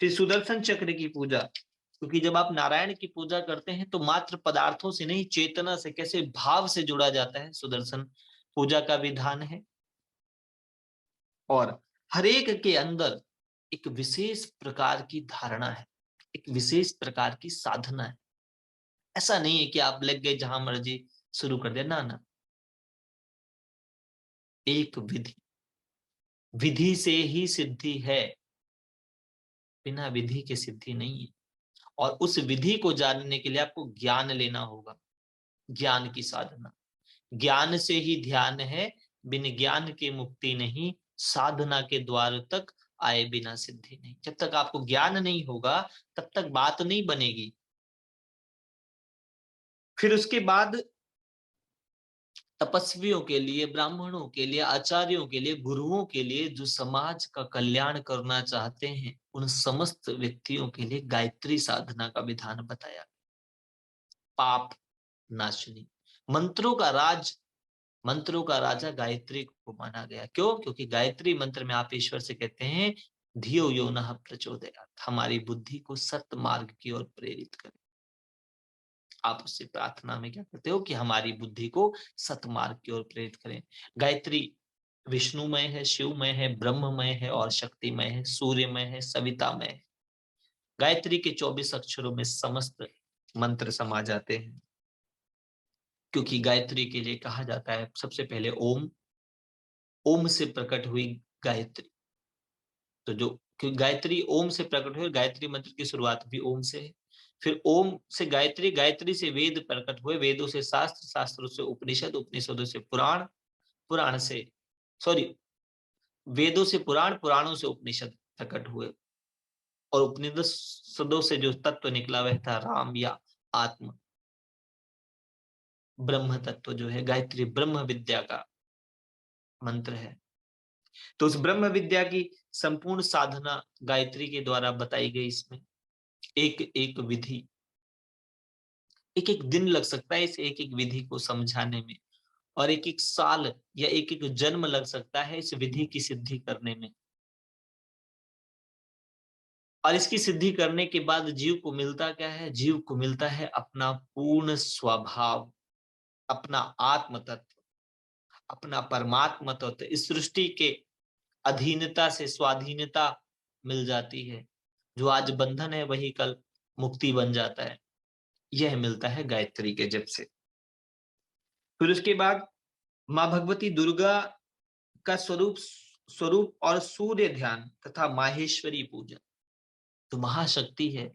फिर सुदर्शन चक्र की पूजा, क्योंकि जब आप नारायण की पूजा करते हैं तो मात्र पदार्थों से नहीं, चेतना से, कैसे भाव से जुड़ा जाता है, सुदर्शन पूजा का विधान है। और हरेक के अंदर एक विशेष प्रकार की धारणा है, एक विशेष प्रकार की साधना है। ऐसा नहीं है कि आप लग गए जहां मर्जी शुरू कर दिया, ना ना। एक विधि, विधि से ही सिद्धि है, बिना विधि के सिद्धि नहीं है। और उस विधि को जानने के लिए आपको ज्ञान लेना होगा, ज्ञान की साधना। ज्ञान से ही ध्यान है, बिन ज्ञान की मुक्ति नहीं, साधना के द्वार तक आए बिना सिद्धि नहीं। जब तक आपको ज्ञान नहीं होगा तब तक बात नहीं बनेगी। फिर उसके बाद तपस्वियों के लिए, ब्राह्मणों के लिए, आचार्यों के लिए, गुरुओं के लिए, जो समाज का कल्याण करना चाहते हैं, उन समस्त व्यक्तियों के लिए गायत्री साधना का विधान बताया। पाप नाशनी, मंत्रों का राज, मंत्रों का राजा गायत्री को माना गया। क्यों? क्योंकि गायत्री मंत्र में आप ईश्वर से कहते हैं धियो यो नः प्रचोदयात्, हमारी बुद्धि को सत्य मार्ग की ओर प्रेरित करें। आप उससे प्रार्थना में क्या करते हो कि हमारी बुद्धि को सतमार्ग की ओर प्रेरित करें। गायत्री विष्णुमय है, शिवमय है, ब्रह्ममय है और शक्तिमय है, सूर्यमय है, सवितामय है। गायत्री के 24 अक्षरों में समस्त मंत्र समा जाते हैं, क्योंकि गायत्री के लिए कहा जाता है सबसे पहले ओम, ओम से प्रकट हुई गायत्री। तो जो क्योंकि गायत्री ओम से प्रकट हुई, गायत्री मंत्र की शुरुआत भी ओम से है। फिर ओम से गायत्री, गायत्री से वेद प्रकट हुए, वेदों से शास्त्र, शास्त्रों से उपनिषद, उपनिषदों से पुराण, पुराण से सॉरी वेदों से पुराण, पुराणों से उपनिषद प्रकट हुए, और उपनिषदों से जो तत्व निकला वह था राम या आत्म, ब्रह्म तत्व जो है। गायत्री ब्रह्म विद्या का मंत्र है। तो उस ब्रह्म विद्या की संपूर्ण साधना गायत्री के द्वारा बताई गई। इसमें एक एक विधि, एक एक दिन लग सकता है इस एक एक विधि को समझाने में, और एक एक साल या एक एक जन्म लग सकता है इस विधि की सिद्धि करने में। और इसकी सिद्धि करने के बाद जीव को मिलता क्या है? जीव को मिलता है अपना पूर्ण स्वभाव, अपना आत्म तत्व, अपना परमात्म तत्व। इस सृष्टि के अधीनता से स्वाधीनता मिल जाती है। जो आज बंधन है वही कल मुक्ति बन जाता है। यह मिलता है गायत्री के जप से। फिर उसके बाद माँ भगवती दुर्गा का स्वरूप स्वरूप और सूर्य ध्यान तथा माहेश्वरी पूजन, तो महाशक्ति है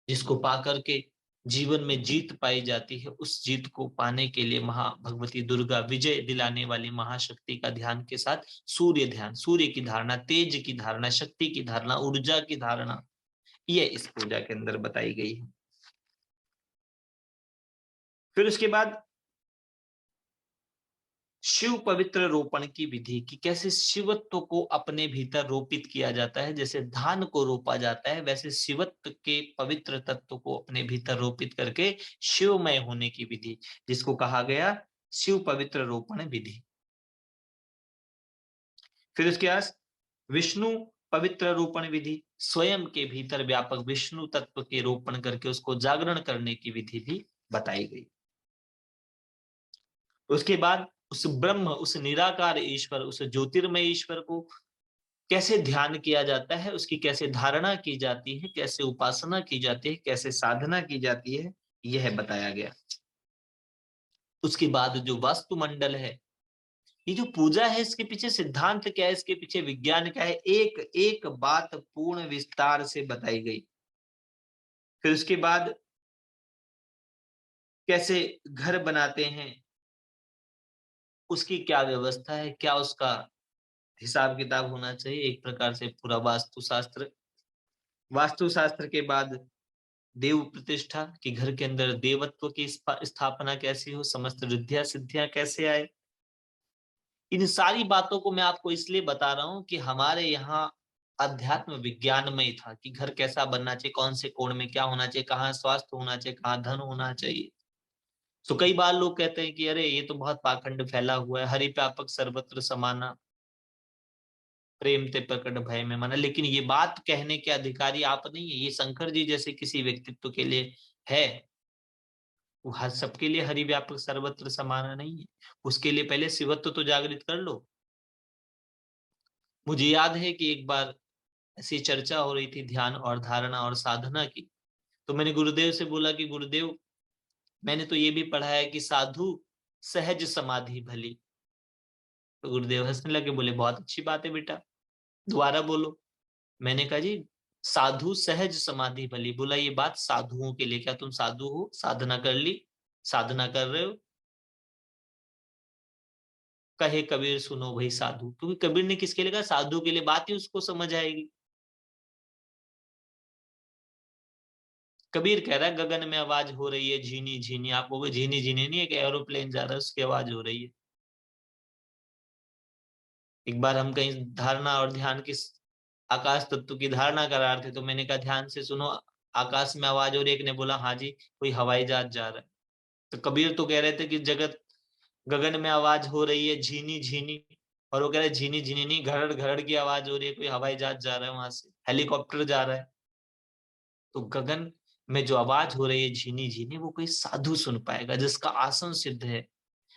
जिसको पा करके जीवन में जीत पाई जाती है। उस जीत को पाने के लिए महा भगवती दुर्गा, विजय दिलाने वाली महाशक्ति का ध्यान के साथ सूर्य ध्यान, सूर्य की धारणा, तेज की धारणा, शक्ति की धारणा, ऊर्जा की धारणा, ये इस पूजा के अंदर बताई गई है। फिर उसके बाद शिव पवित्र रोपण की विधि, की कैसे शिवत्व को अपने भीतर रोपित किया जाता है। जैसे धान को रोपा जाता है, वैसे शिवत्व के पवित्र तत्व को अपने भीतर रोपित करके शिवमय होने की विधि, जिसको कहा गया शिव पवित्र रोपण विधि। फिर उसके बाद विष्णु पवित्र रोपण विधि, स्वयं के भीतर व्यापक विष्णु तत्व के रोपण करके उसको जागरण करने की विधि भी बताई गई। उसके बाद उस ब्रह्म, उस निराकार ईश्वर, उस ज्योतिर्मय ईश्वर को कैसे ध्यान किया जाता है, उसकी कैसे धारणा की जाती है, कैसे उपासना की जाती है, कैसे साधना की जाती है, यह बताया गया। उसके बाद जो वास्तुमंडल है, ये जो पूजा है, इसके पीछे सिद्धांत क्या है, इसके पीछे विज्ञान क्या है, एक एक बात पूर्ण विस्तार से बताई गई। फिर उसके बाद कैसे घर बनाते हैं, उसकी क्या व्यवस्था है, क्या उसका हिसाब किताब होना चाहिए, एक प्रकार से पूरा वास्तुशास्त्र। वास्तुशास्त्र के बाद देव प्रतिष्ठा, कि घर के अंदर देवत्व की स्थापना कैसी हो, समस्त रिद्धियां सिद्धियां कैसे आए। इन सारी बातों को मैं आपको इसलिए बता रहा हूं कि हमारे यहाँ अध्यात्म विज्ञान में ही था कि घर कैसा बनना चाहिए, कौन से कोण में क्या होना चाहिए, कहाँ स्वास्थ्य होना चाहिए, कहाँ धन होना चाहिए। तो कई बार लोग कहते हैं कि अरे ये तो बहुत पाखंड फैला हुआ है, हरि व्यापक सर्वत्र समाना, प्रेम ते प्रकट भय में माना। लेकिन ये बात कहने के अधिकारी आप नहीं है, ये शंकर जी जैसे किसी व्यक्तित्व के लिए है। वो हर सबके लिए हरि व्यापक सर्वत्र समाना नहीं है। उसके लिए पहले शिवत्व तो जागृत कर लो। मुझे याद है कि एक बार ऐसी चर्चा हो रही थी ध्यान और धारणा और साधना की, तो मैंने गुरुदेव से बोला कि गुरुदेव, मैंने तो ये भी पढ़ा है कि साधु सहज समाधि भली। तो गुरुदेव हंसने लगे, बोले बहुत अच्छी बात है बेटा, दोबारा बोलो। मैंने कहा जी, साधु सहज समाधि भली। बोला ये बात साधुओं के लिए, क्या तुम साधु हो, साधना कर ली, साधना कर रहे हो? कहे कबीर सुनो भाई साधु, क्योंकि कबीर ने किसके लिए कहा? साधु के लिए। बात ही उसको समझ आएगी। कबीर कह रहा है गगन में आवाज हो रही है झीनी झीनी, आप बोलोगे झीनी झीनी नहीं, एक एरोप्लेन जा रहा है उसकी आवाज हो रही है। एक बार हम कहीं धारणा और ध्यान की, आकाश तत्व की धारणा करा रहे थे, तो मैंने कहा ध्यान से सुनो, आकाश में आवाज हो रही है। एक ने बोला हाँ जी, कोई हवाई जहाज जा रहा है। तो कबीर तो कह रहे थे कि जगत, गगन में आवाज हो रही है झीनी झीनी, और वो कह रहे झीनी झीनी नहीं, घरड़ घरड़ की आवाज हो रही है, कोई हवाई जहाज जा रहा है वहां से, हेलीकॉप्टर जा रहा है। तो गगन में जो आवाज हो रही है झीनी झीनी, वो कोई साधु सुन पाएगा जिसका आसन सिद्ध है,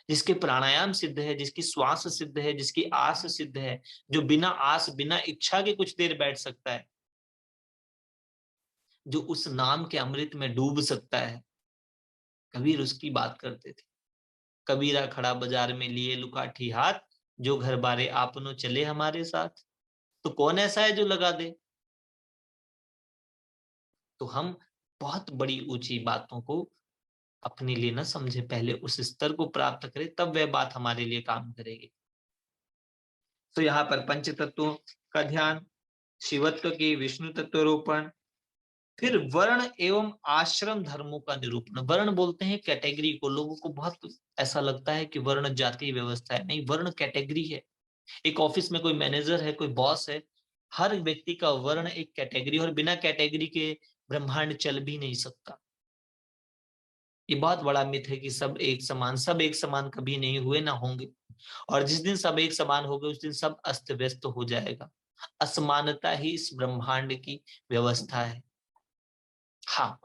जिसके प्राणायाम सिद्ध है, जिसकी श्वास सिद्ध है, जिसकी आस सिद्ध है, जो बिना आस बिना इच्छा के कुछ देर बैठ सकता है, जो उस नाम के अमृत में डूब सकता है। कबीर उसकी बात करते थे। कबीरा खड़ा बाजार में लिए लुकाठी हाथ, जो घर बारे आपनो चले हमारे साथ। तो कौन ऐसा है जो लगा दे? तो हम बहुत बड़ी ऊंची बातों को अपने लिए न समझे, पहले उस स्तर को प्राप्त करें, तब वह बात हमारे लिए काम करेगी। तो यहाँ पर पंच तत्वों का ध्यान, शिवत्व की, विष्णु तत्वरोपण, फिर वर्ण एवं आश्रम धर्मों का निरूपण। वर्ण बोलते हैं कैटेगरी को। लोगों को बहुत ऐसा लगता है कि वर्ण जाति व्यवस्था है, नहीं, वर्ण कैटेगरी है। एक ऑफिस में कोई मैनेजर है, कोई बॉस है, हर व्यक्ति का वर्ण एक कैटेगरी, और बिना कैटेगरी के ब्रह्मांड चल भी नहीं सकता। ये बहुत बड़ा मिथ है कि सब एक समान कभी नहीं हुए, ना होंगे। और जिस दिन सब एक समान हो गए, उस दिन सब अस्त व्यस्त हो जाएगा। असमानता ही इस ब्रह्मांड की व्यवस्था है। हाँ,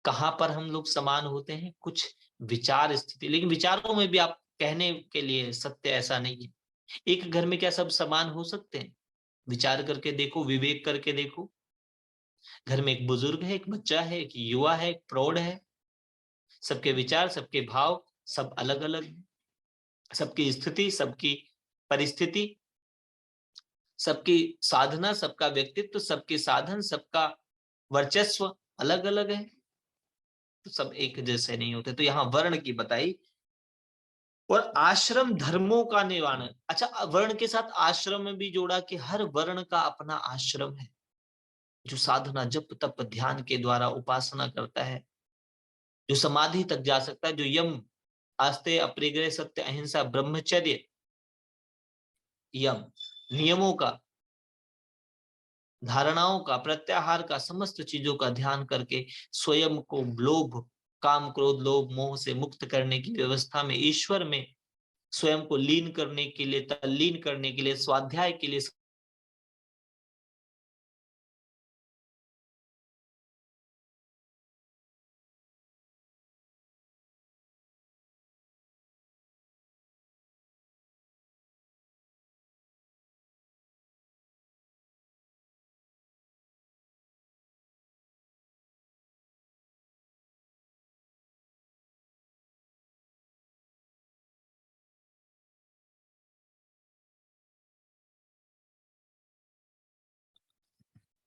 कहाँ पर हम लोग समान होते हैं? कुछ विचार स्थिति, लेकिन विचारों में भी आप कहने के लिए सत्य ऐसा नहीं है। एक घर में क्या सब समान हो सकते हैं? विचार करके देखो, विवेक करके देखो। घर में एक बुजुर्ग है, एक बच्चा है, एक युवा है, एक प्रौढ़ है। सबके विचार, सबके भाव सब अलग अलग हैं। सबकी स्थिति, सबकी परिस्थिति, सबकी साधना, सबका व्यक्तित्व, सबके साधन, सबका वर्चस्व अलग अलग है। तो सब एक जैसे नहीं होते। तो यहाँ वर्ण की बताई, और आश्रम धर्मों का निवारण। अच्छा, वर्ण के साथ आश्रम में भी जोड़ा कि हर वर्ण का अपना आश्रम है। जो साधना, जप तप ध्यान के द्वारा उपासना करता है, जो समाधि तक जा सकता है, जो यम, आस्ते, अपरिग्रह, सत्य, अहिंसा, ब्रह्मचर्य, यम नियमों का, धारणाओं का, प्रत्याहार का, समस्त चीजों का ध्यान करके स्वयं को लोभ, काम, क्रोध, लोभ, मोह से मुक्त करने की व्यवस्था में, ईश्वर में स्वयं को लीन करने के लिए, तल्लीन करने के लिए, स्वाध्याय के लिए,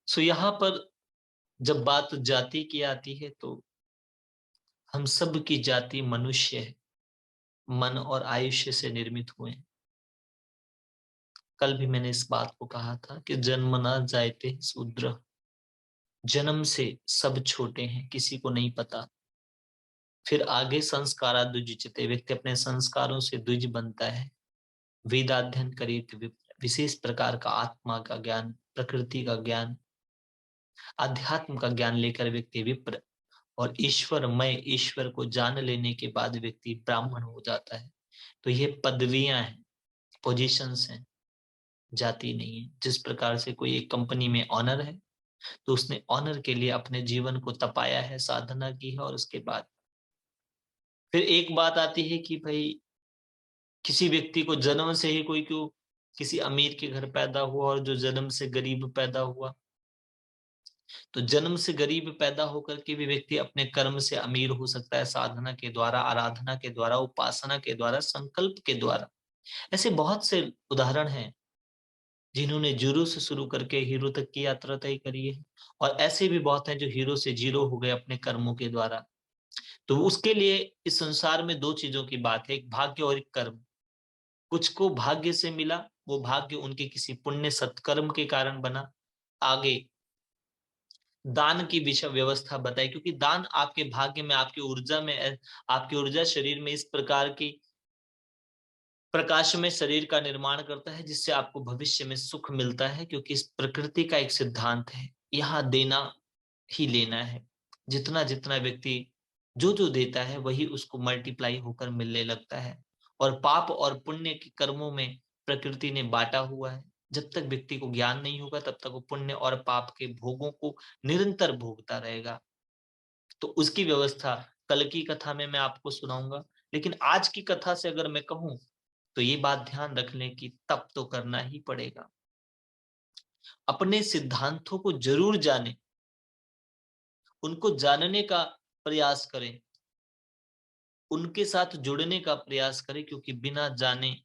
सो यहाँ पर जब बात जाति की आती है, तो हम सब की जाति मनुष्य है, मन और आयुष्य से निर्मित हुए हैं। कल भी मैंने इस बात को कहा था कि जन्मना जायते शूद्र, जन्म से सब छोटे हैं, किसी को नहीं पता। फिर आगे संस्कारा द्विजते, व्यक्ति अपने संस्कारों से द्विज बनता है। वेदाध्ययन करेत विप्र, विशेष प्रकार का आत्मा का ज्ञान, प्रकृति का ज्ञान, अध्यात्म का ज्ञान लेकर व्यक्ति विप्र, और ईश्वरमय, ईश्वर को जान लेने के बाद व्यक्ति ब्राह्मण हो जाता है। तो ये पदवियां हैं, पोजीशंस हैं, जाति नहीं है। जिस प्रकार से कोई एक कंपनी में ऑनर है, तो उसने ऑनर के लिए अपने जीवन को तपाया है, साधना की है, और उसके बाद फिर एक बात आती है कि भाई किसी व्यक्ति को जन्म से ही कोई क्यों किसी अमीर के घर पैदा हुआ और जो जन्म से गरीब पैदा हुआ, तो जन्म से गरीब पैदा होकर के भी व्यक्ति अपने कर्म से अमीर हो सकता है, साधना के द्वारा, आराधना के द्वारा, उपासना के द्वारा, संकल्प के द्वारा। ऐसे बहुत से उदाहरण हैं जिन्होंने जीरो से शुरू करके हीरो तक की यात्रा तय करी है, और ऐसे भी बहुत हैं जो हीरो से जीरो हो गए अपने कर्मों के द्वारा। तो उसके लिए इस संसार में दो चीजों की बात है, एक भाग्य और एक कर्म। कुछ को भाग्य से मिला, वो भाग्य उनके किसी पुण्य सत्कर्म के कारण बना। आगे दान की विषय व्यवस्था बताई, क्योंकि दान आपके भाग्य में, आपकी ऊर्जा में, आपकी ऊर्जा शरीर में इस प्रकार की प्रकाश में शरीर का निर्माण करता है जिससे आपको भविष्य में सुख मिलता है। क्योंकि इस प्रकृति का एक सिद्धांत है, यहाँ देना ही लेना है। जितना जितना व्यक्ति जो जो देता है, वही उसको मल्टीप्लाई होकर मिलने लगता है। और पाप और पुण्य के कर्मों में प्रकृति ने बांटा हुआ है। जब तक व्यक्ति को ज्ञान नहीं होगा तब तक वो पुण्य और पाप के भोगों को निरंतर भोगता रहेगा। तो उसकी व्यवस्था कल की कथा में मैं आपको सुनाऊंगा। लेकिन आज की कथा से अगर मैं कहूं तो ये बात ध्यान रख लें कि तप तो करना ही पड़ेगा। अपने सिद्धांतों को जरूर जानें, उनको जानने का प्रयास करें, उनके साथ जुड़ने का प्रयास करें, क्योंकि बिना जाने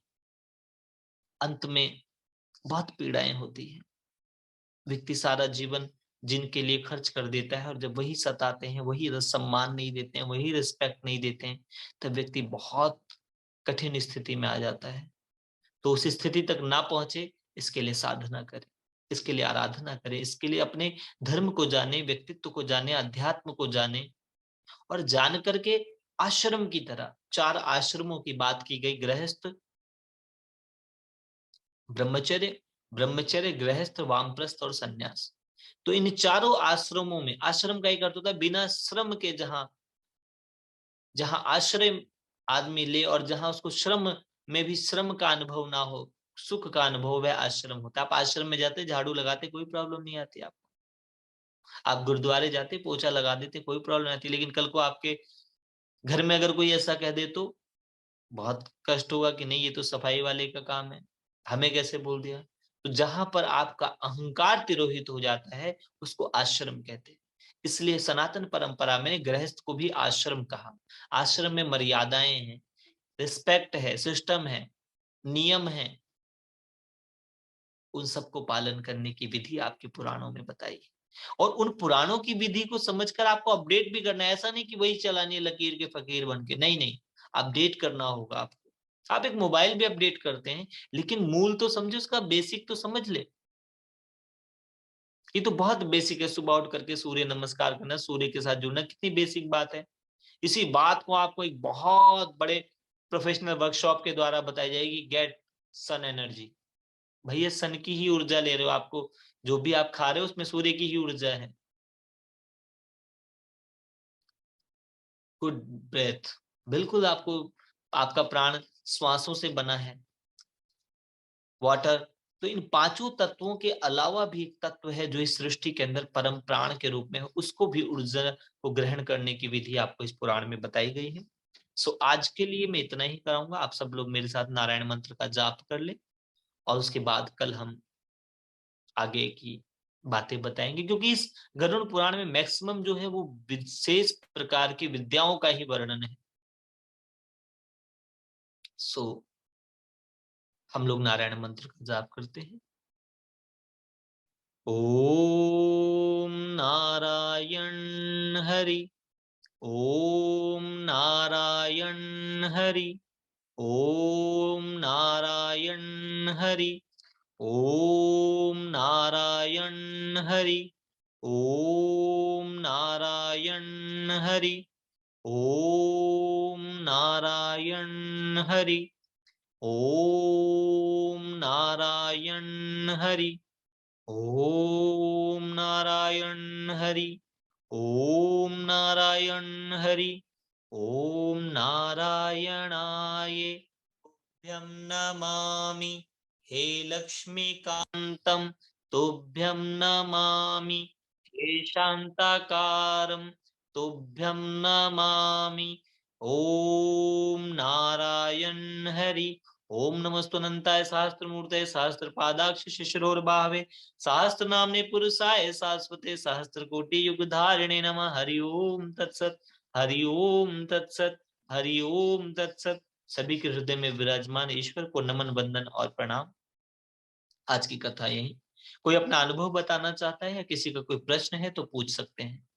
अंत में बहुत पीड़ाएं होती हैं। व्यक्ति सारा जीवन जिनके लिए खर्च कर देता है और जब वही सताते हैं, वही सम्मान नहीं देते हैं, वही रिस्पेक्ट नहीं देते हैं, तब व्यक्ति बहुत कठिन स्थिति में आ जाता है। तो उस स्थिति तक ना पहुंचे, इसके लिए साधना करें, इसके लिए आराधना करें, इसके लिए अपने धर्म को जाने, व्यक्तित्व को जाने, अध्यात्म को जाने, और जान करके आश्रम की तरह 4 आश्रमों की बात की गई, गृहस्थ, ब्रह्मचर्य, गृहस्थ, वामप्रस्थ और सन्यास। तो इन चारों आश्रमों में, आश्रम का एक अर्थ होता है बिना श्रम के, जहां जहां आश्रय आदमी ले और जहां उसको श्रम में भी श्रम का अनुभव ना हो, सुख का अनुभव, वह आश्रम होता है। आप आश्रम में जाते, झाड़ू लगाते, कोई प्रॉब्लम नहीं आती आपको। आप गुरुद्वारे जाते, पोछा लगा देते, कोई प्रॉब्लम नहीं आती। लेकिन कल को आपके घर में अगर कोई ऐसा कह दे तो बहुत कष्ट होगा कि नहीं, ये तो सफाई वाले का काम है, हमें कैसे बोल दिया। तो जहां पर आपका अहंकार तिरोहित हो जाता है, उसको आश्रम कहते हैं। इसलिए सनातन परंपरा में गृहस्थ को भी आश्रम कहा। आश्रम में मर्यादाएं हैं, रिस्पेक्ट है, सिस्टम है, नियम है, उन सबको पालन करने की विधि आपके पुराणों में बताई है। और उन पुराणों की विधि को समझकर आपको अपडेट भी करना है। ऐसा नहीं कि वही चलानी है लकीर के फकीर बन के, नहीं नहीं, अपडेट करना होगा आपको। आप एक मोबाइल भी अपडेट करते हैं, लेकिन मूल तो समझो, उसका बेसिक तो समझ ले। ये तो बहुत बेसिक है, सुबह उठ करके सूर्य नमस्कार करना, सूर्य के साथ जुड़ना, कितनी बेसिक बात है। इसी बात को आपको एक बहुत बड़े प्रोफेशनल वर्कशॉप के द्वारा बताई जाएगी, गेट सन एनर्जी। भैया सन की ही ऊर्जा ले रहे हो, आपको जो भी आप खा रहे हो उसमें सूर्य की ही ऊर्जा है। गुड ब्रेथ, बिल्कुल आपको, आपका प्राण श्वासों से बना है। वाटर, तो इन पांचों तत्वों के अलावा भी एक तत्व है जो इस सृष्टि के अंदर परम प्राण के रूप में है, उसको भी ऊर्जा को ग्रहण करने की विधि आपको इस पुराण में बताई गई है। सो आज के लिए मैं इतना ही कराऊंगा। आप सब लोग मेरे साथ नारायण मंत्र का जाप कर ले, और उसके बाद कल हम आगे की बातें बताएंगे, क्योंकि इस गरुड़ पुराण में मैक्सिमम जो है वो विशेष प्रकार की विद्याओं का ही वर्णन है। सो हम लोग नारायण मंत्र का जाप करते हैं। ओम नारायण हरि, ओम नारायण हरि, ओम नारायण हरि, ओम नारायण हरि, ओम नारायण हरि, ओम नारायण हरि, ओम नारायण हरि, ओम नारायण हरि, ओम नारायण हरि, ओम नारायणाय तुभ्यं नमामि। हे लक्ष्मीकान्तं तुभ्यं नमामि। हे शान्ताकारं तुभ्यं नमामि। ओम नारायण हरि। ओम नमस्तुनंताय सहस्त्रमूर्तये सहस्त्रपादाक्ष शिशिरोर्बाहवे सहस्त्रनाम्ने पुरुषाय शाश्वते सहस्त्रकोटि युगधारिणे नमः। हरि ओम तत्सत, हरि ओम तत्सत, हरि ओम तत्सत। सभी के हृदय में विराजमान ईश्वर को नमन, वंदन और प्रणाम। आज की कथा यही। कोई अपना अनुभव बताना चाहता है या किसी का कोई प्रश्न है तो पूछ सकते हैं।